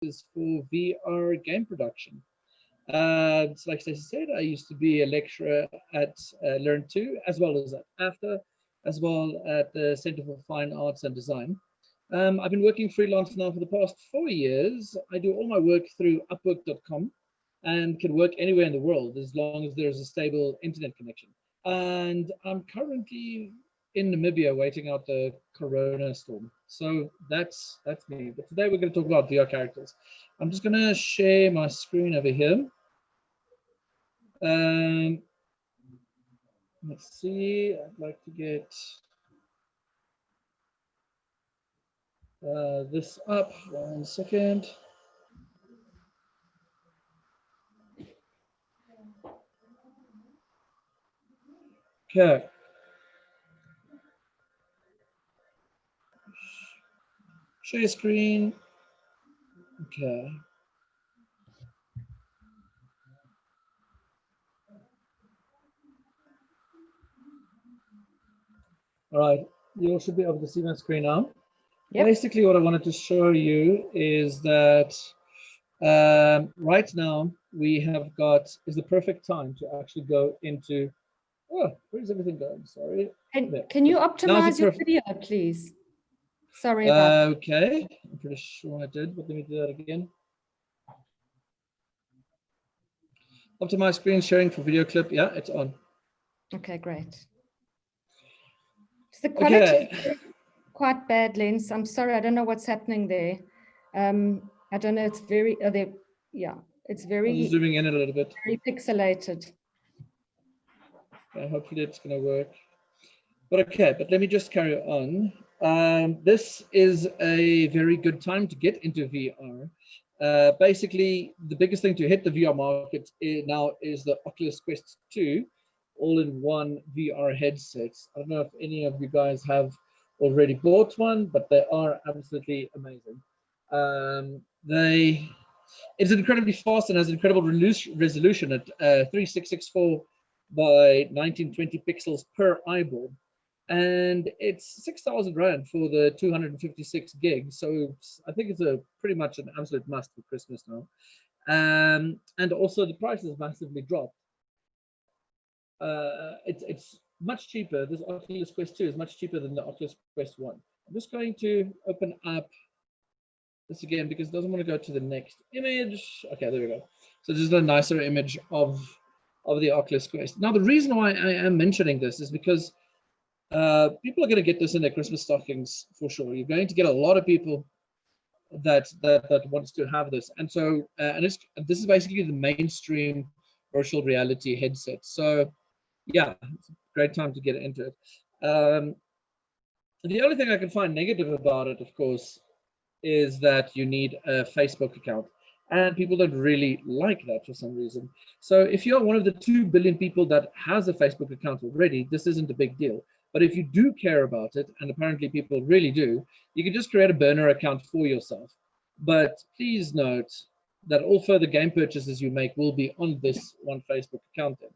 is for VR game production. So like Stacey said, I used to be a lecturer at Learn2, as well as at AFTA, as well at the Center for Fine Arts and Design. I've been working freelance now for the past 4 years. I do all my work through Upwork.com and can work anywhere in the world as long as there's a stable internet connection. And I'm currently in Namibia waiting out the Corona storm. So that's me. But today we're going to talk about VR characters. I'm just going to share my screen over here. Let's see. I'd like to get this up. 1 second. Okay. Share screen. Okay. All right, you should be able to see my screen now. Yep. Basically, what I wanted to show you is that right now we have got is the perfect time to actually go into. Oh, where's everything going? Sorry. Can you optimize your video, please? Sorry about that. Okay, I'm pretty sure I did, but let me do that again. Optimize screen sharing for video clip. Yeah, it's on. Okay, great. The quality is quite bad, Lens. I'm sorry, I don't know what's happening there. I don't know. It's very, yeah, it's very. I'm just zooming in a little bit. Very pixelated. Okay, hopefully it's going to work. But okay, but let me just carry on. This is a very good time to get into VR. Basically, the biggest thing to hit the VR market now is the Oculus Quest 2 all-in-one VR headsets. I don't know if any of you guys have already bought one, but they are absolutely amazing. It's incredibly fast and has incredible resolution at 3664 by 1920 pixels per eyeball. And it's 6,000 Rand for the 256 gigs. So I think it's pretty much an absolute must for Christmas now. And also the price has massively dropped. It's much cheaper. This Oculus Quest 2 is much cheaper than the Oculus Quest 1. I'm just going to open up this again because it doesn't want to go to the next image. Okay, there we go. So this is a nicer image of the Oculus Quest. Now, the reason why I am mentioning this is because people are going to get this in their Christmas stockings for sure. You're going to get a lot of people that wants to have this, and so this is basically the mainstream virtual reality headset. So yeah, it's a great time to get into it. The only thing I can find negative about it, of course, is that you need a Facebook account, and people don't really like that for some reason. So if you're one of the 2 billion people that has a Facebook account already, this isn't a big deal. But if you do care about it, and apparently people really do, you can just create a burner account for yourself. But please note that all further game purchases you make will be on this one Facebook account then.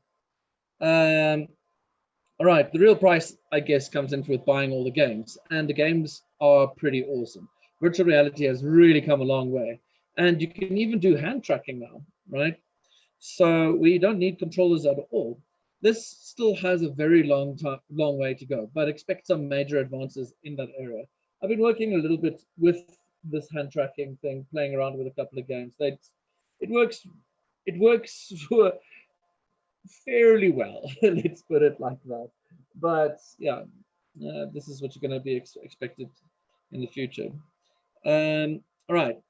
All right, the real price, I guess, comes in with buying all the games, and the games are pretty awesome. Virtual reality has really come a long way, and you can even do hand tracking now, right? So we don't need controllers at all. This still has a very long way to go, but expect some major advances in that area. I've been working a little bit with this hand tracking thing, playing around with a couple of games. It works fairly well, let's put it like that. But yeah, this is what you're going to be expected in the future. All right.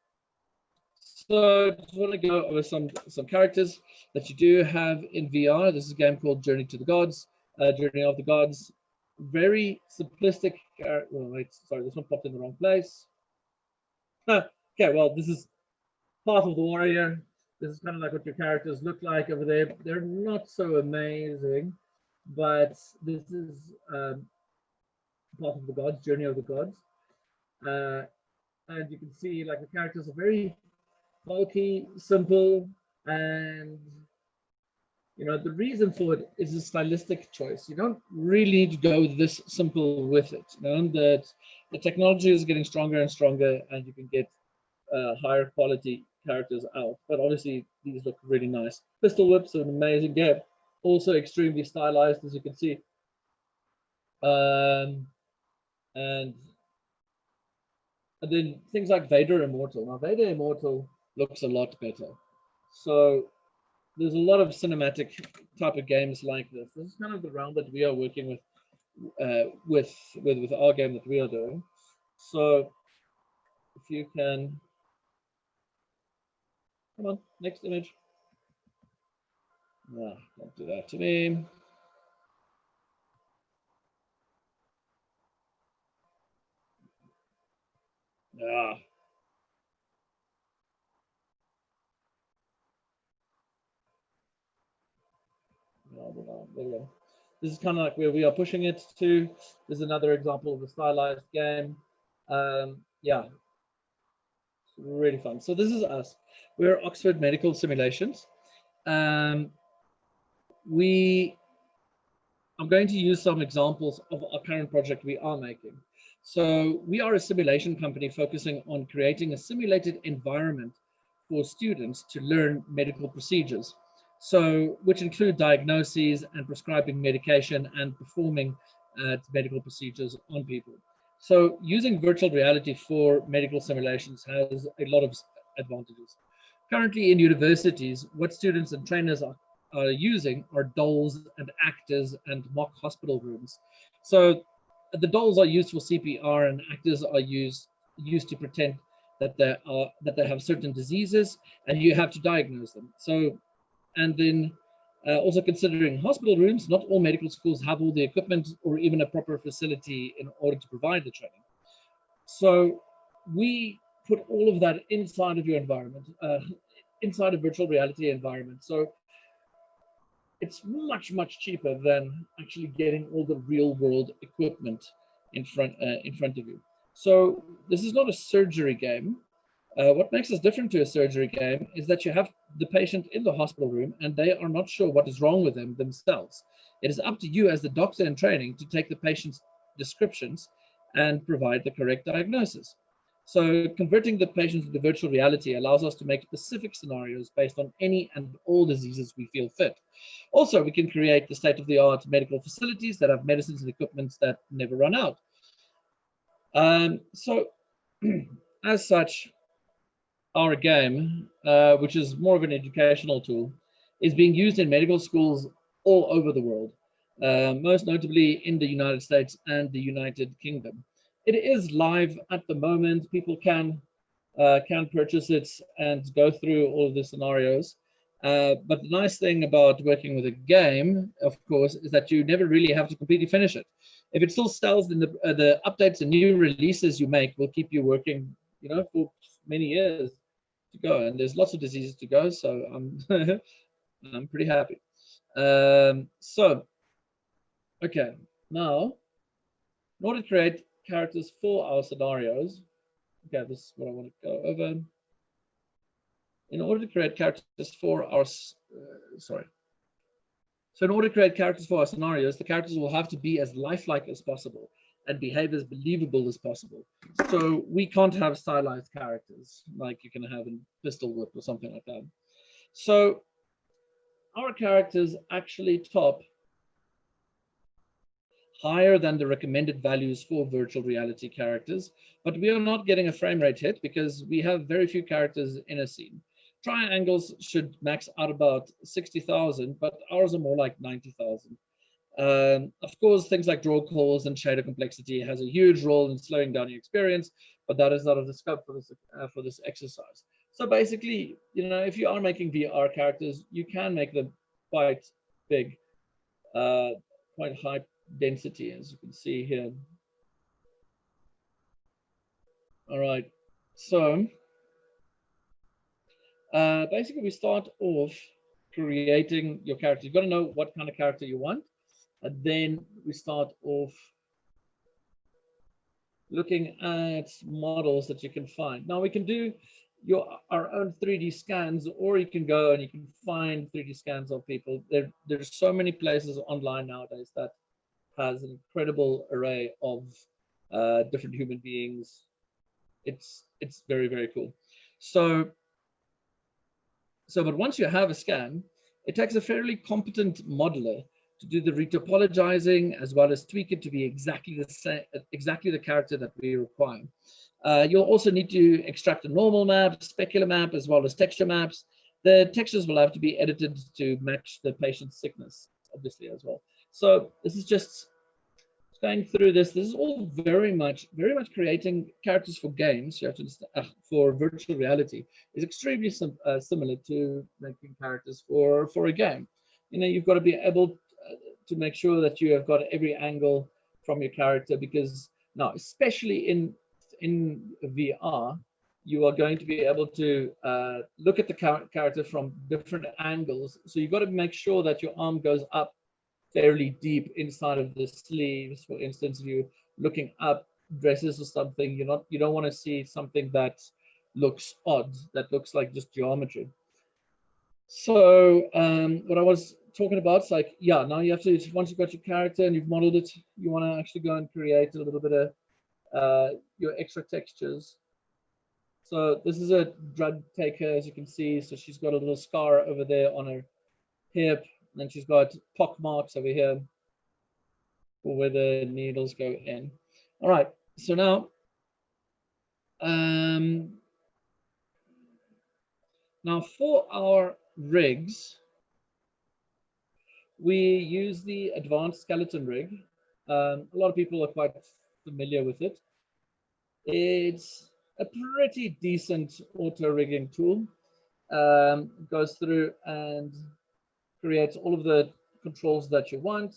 So I just want to go over some characters that you do have in VR. This is a game called Journey to the Gods, Journey of the Gods. Very simplistic. Oh, wait, sorry, this one popped in the wrong place. Okay, well, this is Path of the Warrior. This is kind of like what your characters look like over there. They're not so amazing, but this is Path of the Gods, Journey of the Gods. And you can see like the characters are very bulky, simple, and you know the reason for it is a stylistic choice. You don't really need to go this simple with it. You know that the technology is getting stronger and stronger, and you can get higher quality characters out. But obviously, these look really nice. Pistol Whip's an amazing game. Also extremely stylized, as you can see. And then things like Vader Immortal. Now, Vader Immortal looks a lot better. So there's a lot of cinematic type of games like this. This is kind of the realm that we are working with our game that we are doing. So if you can, come on, next image. No, don't do that to me. Ah. No, there we go. This is kind of like where we are pushing it to. This is another example of a stylized game. Yeah, really fun. So this is us. We're Oxford Medical Simulations. I'm going to use some examples of a current project we are making. So we are a simulation company focusing on creating a simulated environment for students to learn medical procedures. So, which include diagnoses and prescribing medication and performing medical procedures on people. So using virtual reality for medical simulations has a lot of advantages. Currently in universities, what students and trainers are using are dolls and actors and mock hospital rooms. So the dolls are used for CPR and actors are used to pretend that they have certain diseases and you have to diagnose them. So, and then also considering hospital rooms, not all medical schools have all the equipment or even a proper facility in order to provide the training. So we put all of that inside of your environment, inside a virtual reality environment. So it's much, much cheaper than actually getting all the real world equipment in front of you. So this is not a surgery game. What makes us different to a surgery game is that you have the patient in the hospital room and they are not sure what is wrong with them themselves. It is up to you as the doctor in training to take the patient's descriptions and provide the correct diagnosis. So converting the patient to virtual reality allows us to make specific scenarios based on any and all diseases we feel fit. Also, we can create the state-of-the-art medical facilities that have medicines and equipment that never run out. So as such, our game, which is more of an educational tool, is being used in medical schools all over the world, most notably in the United States and the United Kingdom. It is live at the moment. People can purchase it and go through all of the scenarios. But the nice thing about working with a game, of course, is that you never really have to completely finish it. If it still sells, then the updates and new releases you make will keep you working, for many years to go. And there's lots of diseases to go, so I'm pretty happy. So, okay, now in order to create characters for our scenarios, okay, this is what I want to go over. In order to create characters for our, So in order to create characters for our scenarios, the characters will have to be as lifelike as possible and behave as believable as possible. So we can't have stylized characters like you can have in Pistol Whip or something like that. So our characters actually top higher than the recommended values for virtual reality characters, but we are not getting a frame rate hit because we have very few characters in a scene. Triangles should max out about 60,000, but ours are more like 90,000. Of course, things like draw calls and shader complexity has a huge role in slowing down your experience, but that is not of the scope for this exercise. So basically, if you are making VR characters, you can make them quite big, quite high density, as you can see here. All right, so basically we start off creating your character. You've got to know what kind of character you want, and then we start off looking at models that you can find. Now we can do our own 3D scans, or you can go and you can find 3D scans of people. There's so many places online nowadays that has an incredible array of different human beings. It's very, very cool. But once you have a scan, it takes a fairly competent modeler to do the retopologizing as well as tweak it to be exactly the same, exactly the character that we require. You'll also need to extract a normal map, specular map, as well as texture maps. The textures will have to be edited to match the patient's sickness, obviously, as well. So this is just going through this. This is all very much creating characters for games. You have to understand, for virtual reality is extremely similar to making characters for a game. You know, you've got to be able to make sure that you have got every angle from your character, because now, especially in VR, you are going to be able to look at the character from different angles. So you've got to make sure that your arm goes up fairly deep inside of the sleeves. For instance, if you're looking up dresses or something, you don't want to see something that looks odd, that looks like just geometry. So what I was talking about is like, yeah, now you have to, once you've got your character and you've modeled it, you want to actually go and create a little bit of your extra textures. So this is a drug taker, as you can see. So she's got a little scar over there on her hip, and then she's got pock marks over here for where the needles go in. All right, so now, now for our rigs, we use the advanced skeleton rig. A lot of people are quite familiar with it. It's a pretty decent auto rigging tool. It goes through and creates all of the controls that you want.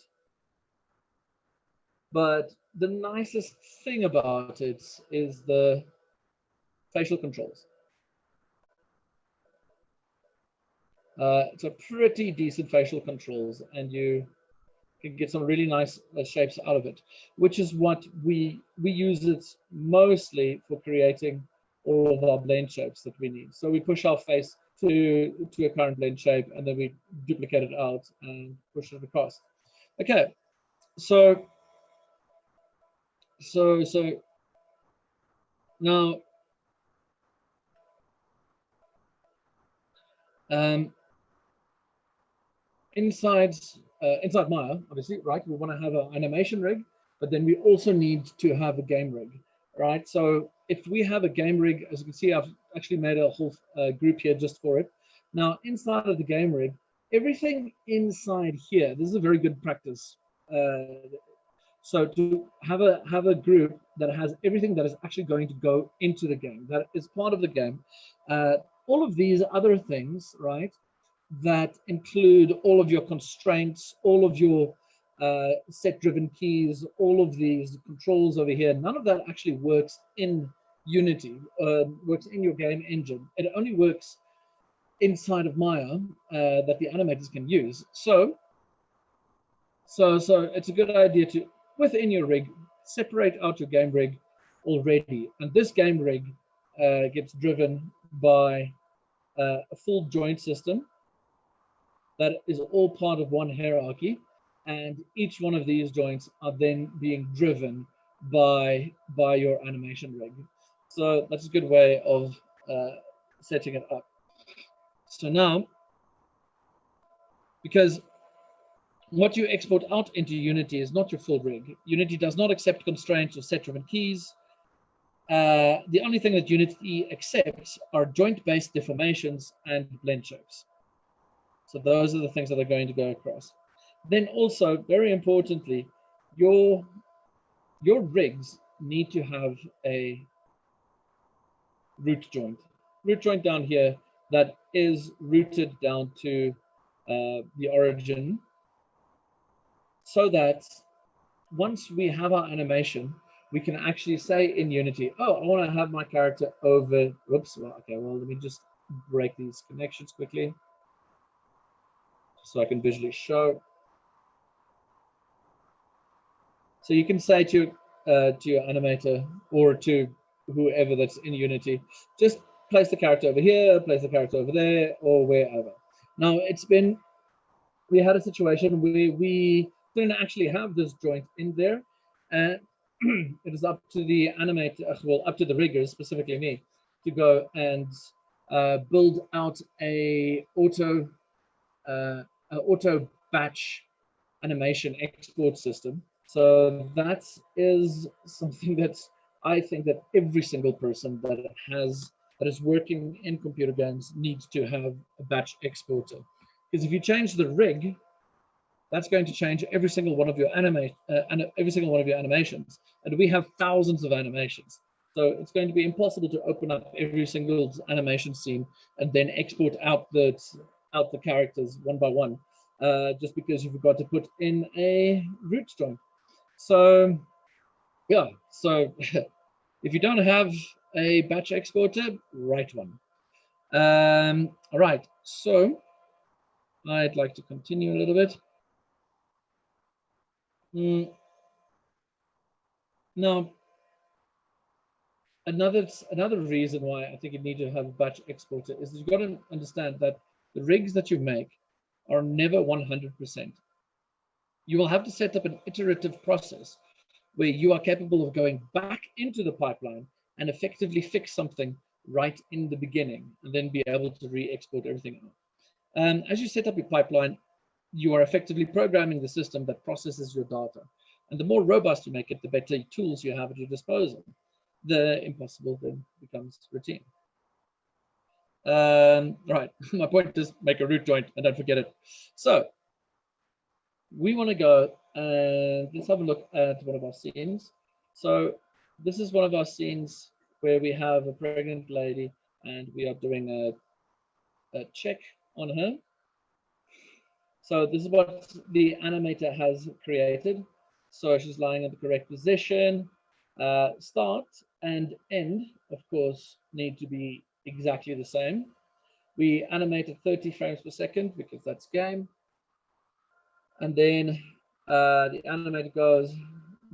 But the nicest thing about it is the facial controls. It's a pretty decent facial controls, and you can get some really nice shapes out of it, which is what we use it mostly for creating all of our blend shapes that we need. So we push our face to a current blend shape, and then we duplicate it out and push it across. Okay, so now inside Maya, obviously, right, we want to have an animation rig, but then we also need to have a game rig, right? So if we have a game rig, as you can see, I've actually made a whole group here just for it. Now, inside of the game rig, everything inside here, this is a very good practice. So to have a group that has everything that is actually going to go into the game, that is part of the game, all of these other things, right, that include all of your constraints, all of your set-driven keys, all of these controls over here, none of that actually works in Unity, works in your game engine. It only works inside of Maya that the animators can use. So it's a good idea to, within your rig, separate out your game rig already. And this game rig gets driven by a full joint system that is all part of one hierarchy. And each one of these joints are then being driven by your animation rig. So that's a good way of setting it up. So now, because what you export out into Unity is not your full rig. Unity does not accept constraints or set-driven keys. The only thing that Unity accepts are joint-based deformations and blend shapes. So those are the things that are going to go across. Then also, very importantly, your rigs need to have a root joint down here that is rooted down to the origin, so that once we have our animation, we can actually say in Unity, oh, I want to have my character over, whoops, well, okay, well, let me just break these connections quickly so I can visually show. So you can say to your animator or to whoever that's in Unity, just place the character over here, place the character over there, or wherever. Now, we had a situation where we didn't actually have this joint in there, and it is up to the animator, well, up to the riggers, specifically me, to go and build out a auto batch animation export system. So that is something that I think that every single person that is working in computer games needs to have a batch exporter. Because if you change the rig, that's going to change every single one of your every single one of your animations. And we have thousands of animations. So it's going to be impossible to open up every single animation scene and then export out the characters one by one, just because you've got to put in a root joint. So yeah, so if you don't have a batch exporter, write one. All right, so I'd like to continue a little bit. Now, another reason why I think you need to have a batch exporter is you've got to understand that the rigs that you make are never 100%. You will have to set up an iterative process where you are capable of going back into the pipeline and effectively fix something right in the beginning and then be able to re-export everything out. As you set up your pipeline, you are effectively programming the system that processes your data. And the more robust you make it, the better tools you have at your disposal. The impossible then becomes routine. Right, my point is make a root joint and don't forget it. So we want to go and let's have a look at one of our scenes. So this is one of our scenes where we have a pregnant lady and we are doing a check on her. So this is what the animator has created. So she's lying in the correct position. Start and end, of course, need to be exactly the same. We animate at 30 frames per second because that's game. And then the animator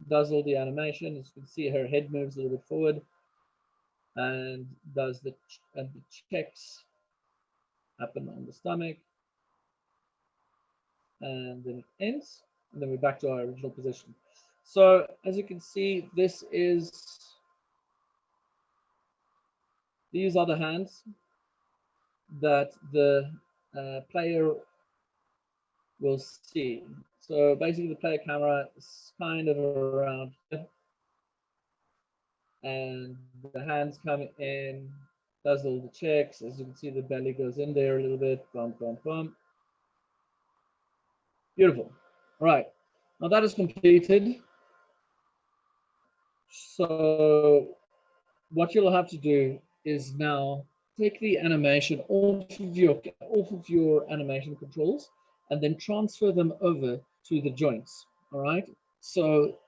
does all the animation. As you can see, her head moves a little bit forward and the checks happen on the stomach. And then it ends, and then we're back to our original position. So as you can see, these are the hands that the player will see. So basically the player camera is kind of around here, and the hands come in, does all the checks. As you can see, the belly goes in there a little bit, bump, bump, bump. Beautiful. All right, now that is completed. So what you'll have to do is now take the animation off of your animation controls and then transfer them over to the joints. All right. So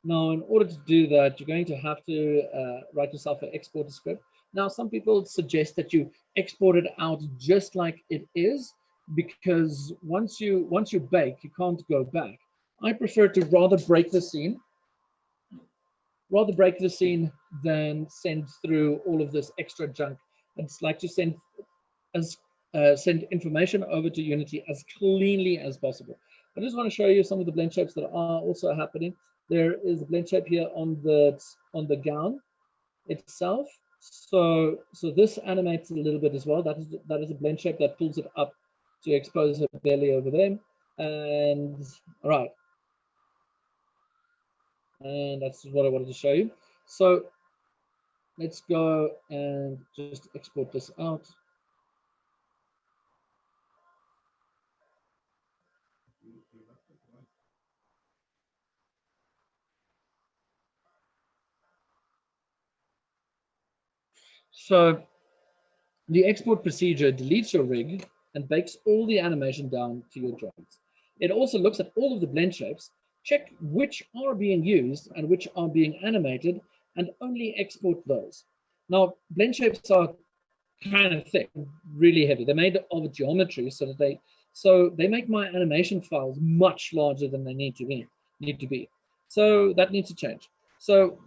now in order to do that, you're going to have to write yourself an exporter script. Now, some people suggest that you export it out just like it is, because once you bake, you can't go back. I prefer to rather break the scene than send through all of this extra junk. It's like to send information over to Unity as cleanly as possible. I just want to show you some of the blend shapes that are also happening. There is a blend shape here on the gown itself. So this animates a little bit as well. That is a blend shape that pulls it up to expose her belly over there. And all right. And that's what I wanted to show you. So let's go and just export this out. So the export procedure deletes your rig and bakes all the animation down to your joints. It also looks at all of the blend shapes, check which are being used and which are being animated, and only export those. Now, blend shapes are kind of thick, really heavy. They're made of geometry, so they make my animation files much larger than they need to be. So that needs to change. So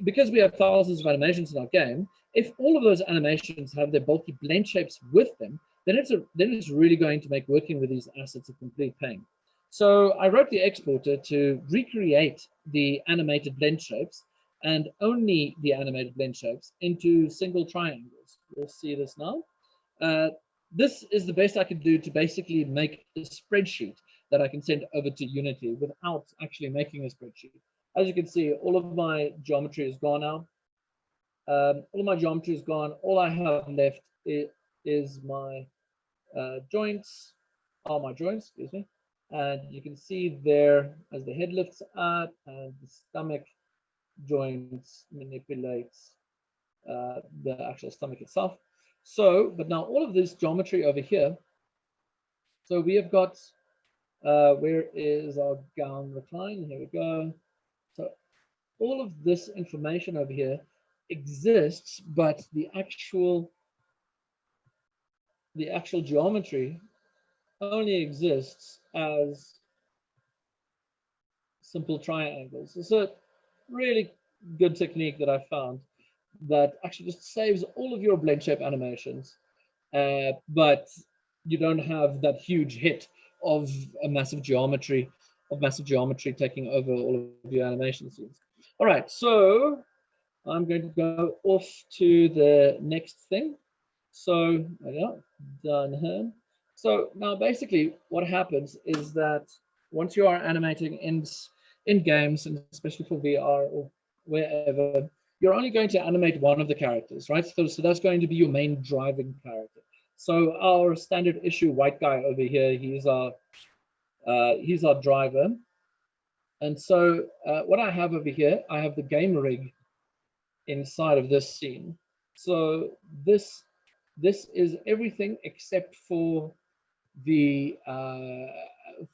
because we have thousands of animations in our game, if all of those animations have their bulky blend shapes with them, then it's really going to make working with these assets a complete pain. So I wrote the exporter to recreate the animated blend shapes and only the animated blend shapes into single triangles. You'll see this now. This is the best I can do to basically make a spreadsheet that I can send over to Unity without actually making a spreadsheet. As you can see, all of my geometry is gone now. All of my geometry is gone. All I have left is my joints, all my joints, excuse me. And you can see there as the head lifts up and the stomach joints manipulates the actual stomach itself. So, but now all of this geometry over here. So we have got, where is our gown recline? Here we go. So all of this information over here exists, but the actual geometry only exists as simple triangles. It's a really good technique that I found that actually just saves all of your blend shape animations, but you don't have that huge hit of a massive geometry taking over all of your animation scenes. All right, so I'm going to go off to the next thing. So yeah, done here. So now basically what happens is that once you are animating in games, and especially for VR or wherever, you're only going to animate one of the characters, right? So that's going to be your main driving character. So our standard issue white guy over here, he's our driver. And so what I have over here, I have the game rig inside of this scene. So this is everything except for the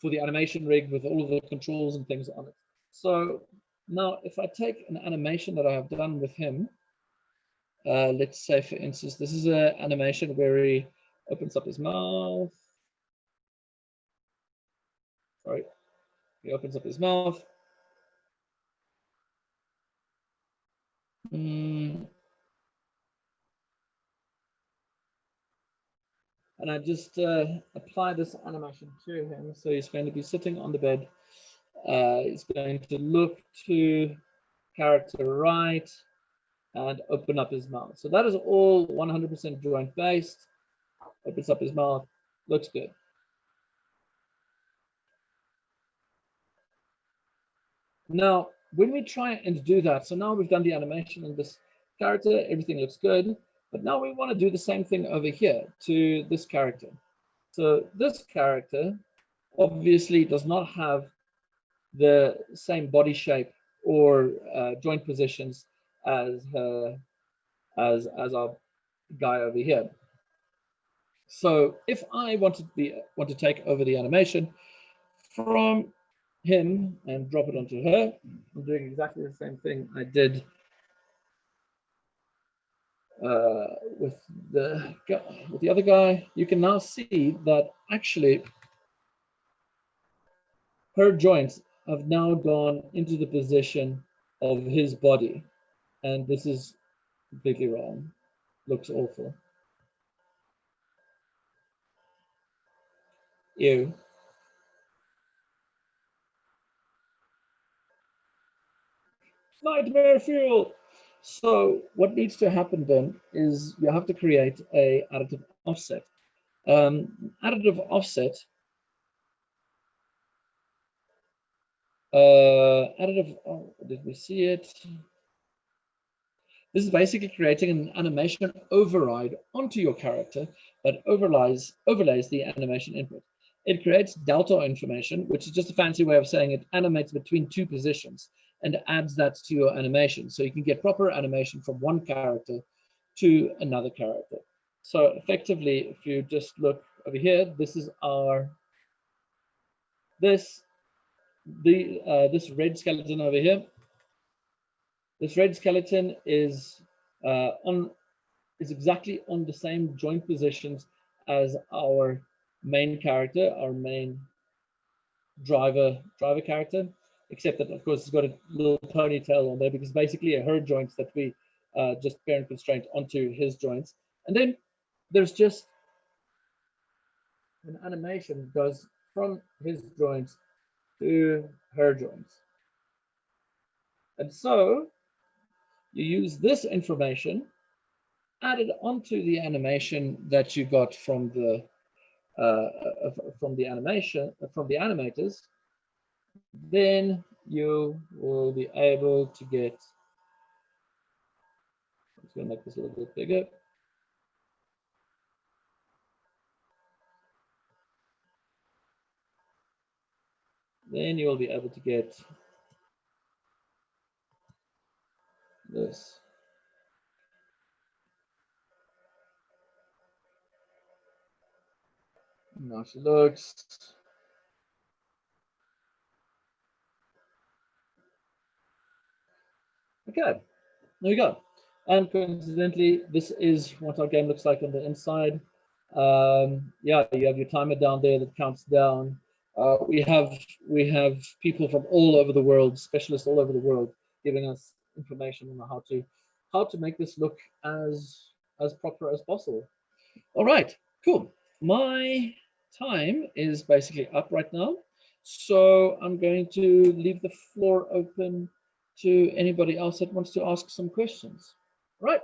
animation rig with all of the controls and things on it. So now if I take an animation that I have done with him, let's say for instance, this is an animation where he opens up his mouth. Sorry, he opens up his mouth. And I just apply this animation to him. So he's going to be sitting on the bed. He's going to look to character right and open up his mouth. So that is all 100% joint based. Opens up his mouth, looks good. Now, when we try and do that, so now we've done the animation on this character, everything looks good, but now we want to do the same thing over here to this character. So this character obviously does not have the same body shape or joint positions as our guy over here. So if I want to take over the animation from him and drop it onto her, I'm doing exactly the same thing I did with the other guy. You can now see that actually her joints have now gone into the position of his body, and this is completely wrong. Looks awful. Ew. Nightmare fuel. So what needs to happen then is you have to create a additive offset. Additive offset. Did we see it? This is basically creating an animation override onto your character that overlays the animation input. It creates delta information, which is just a fancy way of saying it animates between two positions and adds that to your animation. So you can get proper animation from one character to another character. So effectively, if you just look over here, this is our, this red skeleton over here. This red skeleton is exactly on the same joint positions as our main character, our main driver character, except that of course it's got a little ponytail on there because basically her joints that we just parent constraint onto his joints. And then there's just an animation that goes from his joints to her joints. And so you use this information added onto the animation that you got from the animators, then you will be able to get. I'm just going to make this a little bit bigger. Then you will be able to get this. Now she looks. Okay, there we go. And coincidentally, this is what our game looks like on the inside. Yeah, you have your timer down there that counts down. We have people from all over the world, specialists all over the world, giving us information on how to make this look as proper as possible. All right, cool. My time is basically up right now, so I'm going to leave the floor open to anybody else that wants to ask some questions. Right.